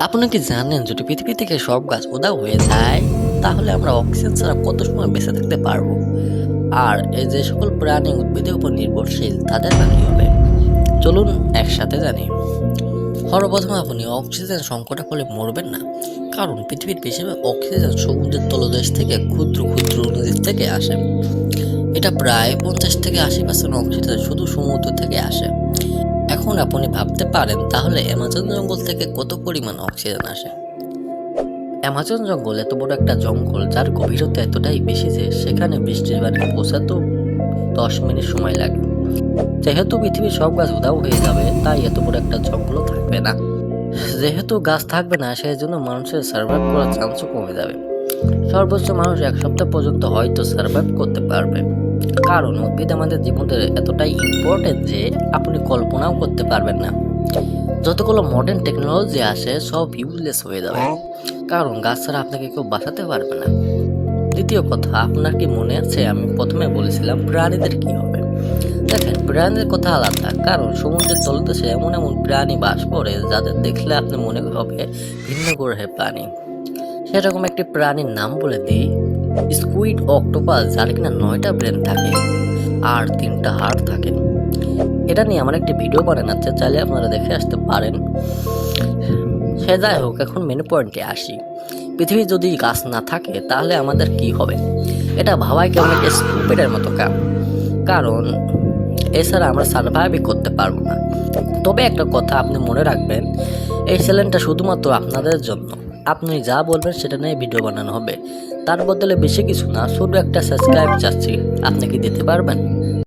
আপনি কি জানেন যদি পৃথিবী থেকে সব গাছ উধাও হয়ে যায় তাহলে আমরা অক্সিজেন ছাড়া কত সময় বেঁচে থাকতে পারবো? আর এই যে সকল প্রাণী উদ্ভিদের উপর নির্ভরশীল তাদের বা কি হবে? চলুন একসাথে জানি। সর্বপ্রথম আপনি অক্সিজেন সংকটে পড়লে মরবেন না, কারণ পৃথিবীর বেশিরভাগ অক্সিজেন সমুদ্রের তলদেশ থেকে ক্ষুদ্র ক্ষুদ্র নদী থেকে আসে। এটা প্রায় 50 থেকে 80% অক্সিজেন শুধু সমুদ্র থেকে আসে। এখন আপনি ভাবতে পারেন তাহলে অ্যামাজন জঙ্গল থেকে কত পরিমাণ অক্সিজেন আসে। অ্যামাজন জঙ্গল এত বড় একটা জঙ্গল যার গভীরতা এতটাই বেশি যে সেখানে বৃষ্টির পানি পৌঁছাতেও 10 মিনিট সময় লাগে। যেহেতু পৃথিবীর সব গাছ উধাও হয়ে যাবে তাই এত বড় একটা জঙ্গলও থাকবে না। যেহেতু গাছ থাকবে না সেই জন্য মানুষের সার্ভাইভ করার চান্সও কমে যাবে। সর্বোচ্চ মানুষ 1 সপ্তাহ পর্যন্ত হয়তো সার্ভাইভ করতে পারবে, কারণ উদ্ভিদ আমাদের জীবনের এতটাই ইম্পর্টেন্ট যে আপনি কল্পনাও করতে পারবেন না। যতগুলো মডার্ন টেকনোলজি আসে সব ইউজলেস হয়ে যাবে, কারণ গাছ ছাড়া আপনাকে কেউ বাঁচাতে পারবে না। দ্বিতীয় কথা, আপনার কি মনে আছে আমি প্রথমে বলেছিলাম প্রাণীদের কি হবে? দেখেন, প্রাণীদের কথা আলাদা, কারণ সমুদ্রের তলদেশে এমন এমন প্রাণী বাস করে যাদের দেখলে আপনি মনে হবে ভিন্ন গ্রহের প্রাণী। সেরকম একটি প্রাণীর নাম বলে দিই, স্কুইড অক্টোপাস, যার কিনা 9টা ব্রেন থাকে আর 3টা হাড় থাকে। এটা নিয়ে আমার একটি ভিডিও বানানো আছে, চাইলে আপনারা দেখে আসতে পারেন। সে যাই হোক, এখন মেন পয়েন্টে আসি। পৃথিবী যদি গাছ না থাকে তাহলে আমাদের কি হবে? এটা ভাবাই কেমন একটা স্টুপিডের মতো কাম, কারণ এছাড়া আমরা সার্ভাইভই করতে পারবো না। তবে একটা কথা আপনি মনে রাখবেন, এই চ্যানেলটা শুধুমাত্র আপনাদের জন্য। আপনি যা বলবেন সেটা নিয়ে ভিডিও বানানো হবে, তার বদলে বেশি কিছু না, শুধু একটা সাবস্ক্রাইব চাচ্ছি। আপনি কি দিতে পারবেন?